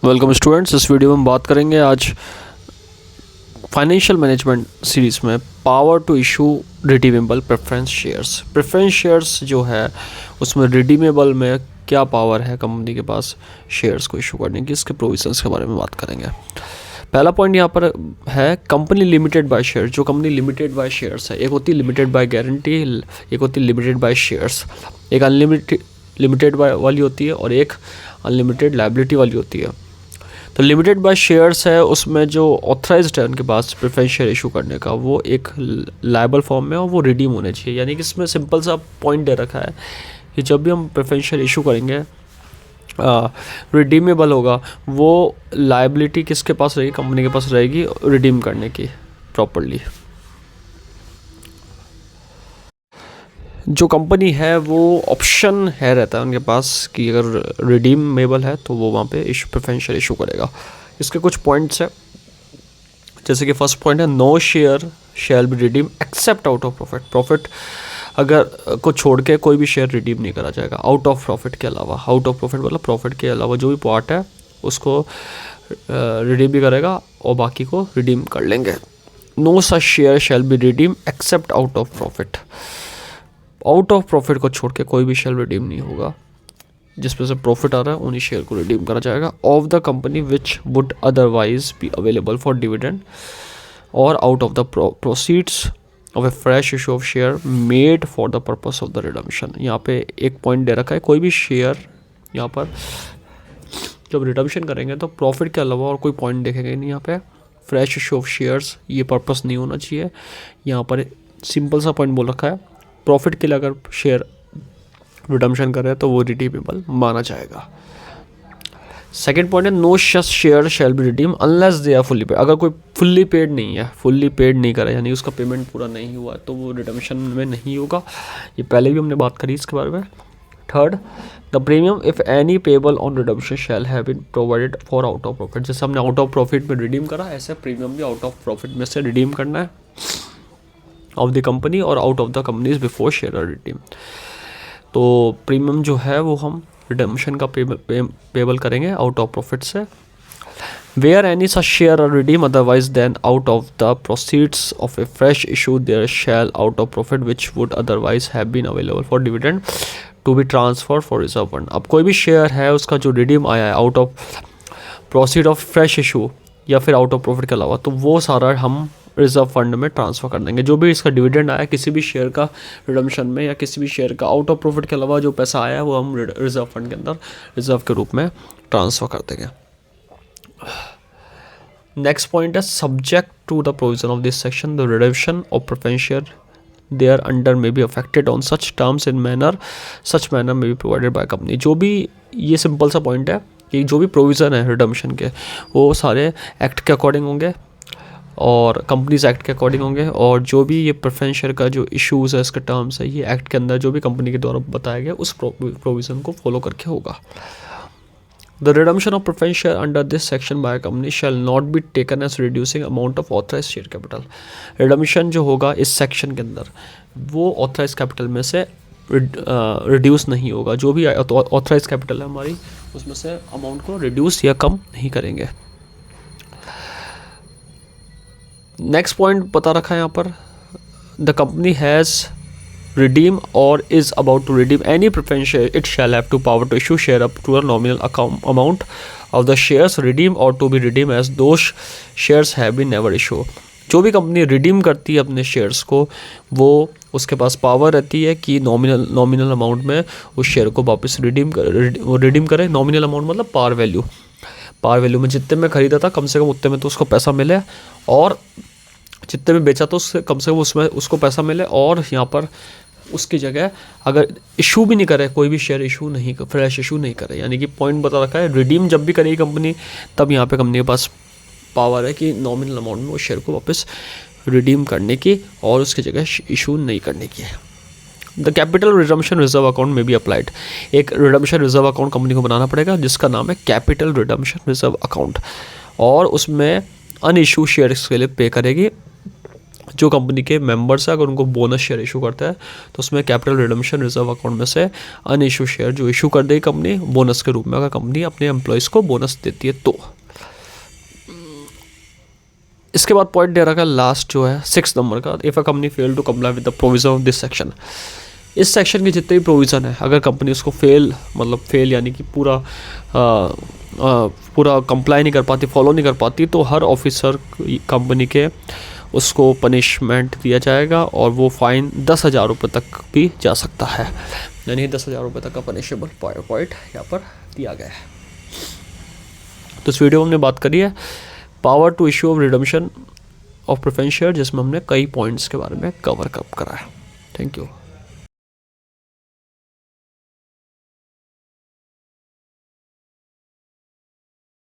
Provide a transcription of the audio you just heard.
Welcome students. इस video में हम बात करेंगे आज फाइनेंशियल मैनेजमेंट सीरीज़ में power to issue redeemable preference shares. Preference shares जो है उसमें रिडीमेबल में क्या पावर है कंपनी के पास शेयर्स को इशू करने की, इसके प्रोविजंस के बारे में बात करेंगे। पहला पॉइंट यहाँ पर है कंपनी लिमिटेड बाय शेयर। जो कंपनी लिमिटेड बाय शेयर्स है, एक होती है लिमिटेड बाय गारंटी, एक होती है लिमिटेड बाय शेयर्स। एक अनलिमिटेड लिमिटेड बाय वाली होती है और एक अनलिमिटेड लायबिलिटी वाली होती है। तो लिमिटेड बाय शेयर्स है, उसमें जो ऑथराइज्ड है उनके पास प्रेफरेंस शेयर इशू करने का, वो एक लायबल फॉर्म में और वो रिडीम होने चाहिए। यानी कि इसमें सिंपल सा पॉइंट दे रखा है कि जब भी हम प्रेफरेंस शेयर इशू करेंगे रिडीमेबल होगा, वो लायबिलिटी किसके पास रहेगी? कंपनी के पास रहेगी रिडीम करने की प्रॉपर्ली। जो कंपनी है वो ऑप्शन है रहता है उनके पास कि अगर रिडीमेबल है तो वो वहाँ पे इशू प्रेफरेंस शेयर इशू करेगा। इसके कुछ पॉइंट्स है, जैसे कि फर्स्ट पॉइंट है no share shall be redeem except out of profit. Profit अगर को छोड़ के कोई भी शेयर रिडीम नहीं करा जाएगा आउट ऑफ प्रॉफिट के अलावा। आउट ऑफ प्रॉफिट मतलब प्रॉफिट के अलावा जो भी पार्ट है उसको रिडीम भी करेगा और बाकी को रिडीम कर लेंगे। No such share shall be redeem except out of profit. Out of profit को छोड़ के कोई भी शेयर रिडीम नहीं होगा। जिसमें से प्रॉफिट आ रहा है उन्हीं शेयर को रिडीम करा जाएगा। Of the company which would otherwise be available for dividend और out of the proceeds of a fresh issue of share made for the purpose of the redemption. यहाँ पे एक पॉइंट दे रखा है, कोई भी शेयर यहाँ पर जब रिडम्पशन करेंगे तो प्रॉफिट के अलावा और कोई पॉइंट देखेंगे नहीं। यहाँ पे फ्रेश इशू ऑफ शेयर्स ये पर्पस नहीं होना चाहिए। यहाँ पर सिंपल सा पॉइंट बोल रखा है, प्रॉफिट के लिए अगर शेयर रिडम्पशन कर रहे हैं तो वो रिडीमेबल माना जाएगा। सेकेंड पॉइंट है no share shall be redeem unless they are fully paid. अगर कोई फुल्ली पेड नहीं है, फुल्ली पेड नहीं करा यानी उसका पेमेंट पूरा नहीं हुआ तो वो रिडम्पशन में नहीं होगा। ये पहले भी हमने बात करी इसके बारे में। Third, the premium if any payable on redemption shall have been provided for out of profit. जैसे हमने आउट ऑफ प्रॉफिट में रिडीम करा, ऐसे प्रीमियम भी आउट ऑफ प्रॉफिट में से रिडीम करना है ऑफ द कंपनी और out of the companies before share are redeem. तो प्रीमियम जो है वो हम रिडम्पशन का पेबल करेंगे आउट ऑफ प्रॉफिट से। Where any such share are redeem otherwise than out of the proceeds of a fresh issue there shall out of profit which would otherwise have been available for dividend to be transfer for reserve fund. अब कोई भी share है उसका जो redeem आया है out of proceed of fresh issue या फिर आउट ऑफ प्रॉफिट के अलावा, तो वो सारा हम रिजर्व फंड में ट्रांसफ़र कर देंगे। जो भी इसका डिविडेंड आया किसी भी शेयर का रिडम्पशन में या किसी भी शेयर का आउट ऑफ प्रॉफिट के अलावा जो पैसा आया है वो हम रिजर्व फंड के अंदर रिजर्व के रूप में ट्रांसफ़र कर देंगे। नेक्स्ट पॉइंट है subject to the provision of this section the redemption of preference share there under may be affected on such terms in manner such manner may be provided by company. जो भी ये simple सा point है कि जो भी provision है redemption के वो सारे एक्ट के अकॉर्डिंग होंगे और कंपनीज एक्ट के अकॉर्डिंग होंगे, और जो भी ये प्रेफरेंस शेयर का जो इश्यूज़ है इसके टर्म्स है ये एक्ट के अंदर जो भी कंपनी के द्वारा बताया गया उस प्रोविज़न को फॉलो करके होगा। The redemption of preference share under this section by company shall not be taken as reducing amount of authorise share capital. Redemption जो होगा इस सेक्शन के अंदर वो ऑथराइज कैपिटल में से रिड्यूस नहीं होगा। जो भी ऑथराइज कैपिटल है हमारी उसमें से अमाउंट को रिड्यूस या कम नहीं करेंगे। नेक्स्ट पॉइंट बता रखा है यहाँ पर, द कंपनी हैज़ रिडीम और is about to redeem any preference share it shall have to power to issue share up to a nominal amount of the shares redeem और to be redeem as those shares have been never issue. जो भी company redeem करती है अपने shares को वो उसके पास power रहती है कि नॉमिनल अमाउंट में उस शेयर को वापस रिडीम करे। नॉमिनल अमाउंट मतलब पार वैल्यू में जितने में ख़रीदा था कम से कम उतने में तो उसको पैसा मिले, और जितने में बेचा तो उससे कम से कम उसमें उसको पैसा मिले। और यहाँ पर उसकी जगह अगर इशू भी नहीं करे, कोई भी शेयर इशू नहीं, फ्रेश इशू नहीं करे, यानी कि पॉइंट बता रखा है रिडीम जब भी करेगी कंपनी तब यहाँ पे कंपनी के पास पावर है कि नॉमिनल अमाउंट में उस शेयर को वापस रिडीम करने की और उसकी जगह इशू नहीं करने की है। The capital redemption reserve account में भी अप्लाइड। एक रिडम्पशन रिजर्व अकाउंट कंपनी को बनाना पड़ेगा जिसका नाम है कैपिटल रिडम्पशन रिजर्व अकाउंट, और उसमें अनइशू शेयर्स के लिए पे करेगी जो कंपनी के मेंबर्स है अगर उनको बोनस शेयर इशू करता है तो उसमें कैपिटल रिडम्पशन रिजर्व अकाउंट में से अनइशू शेयर जो इशू कर देगी कंपनी बोनस के रूप में, अगर कंपनी अपने एम्प्लॉयज़ को बोनस देती है तो। इसके बाद पॉइंट दे रखा है लास्ट जो है 6 नंबर का, if a company fail to comply with the provision of this section. इस सेक्शन के जितने भी प्रोविज़न है अगर कंपनी उसको फेल यानी कि पूरा कंप्लाई नहीं कर पाती, फॉलो नहीं कर पाती, तो हर ऑफिसर कंपनी के उसको पनिशमेंट दिया जाएगा और वो फाइन 10,000 रुपये तक भी जा सकता है, यानी 10,000 रुपये तक का पनिशेबल पॉइंट यहाँ पर दिया गया है। तो इस वीडियो में हमने बात करी है power to issue of redemption of preference share, जिसमें हमने कई पॉइंट्स के बारे में कवर करा है। Thank you.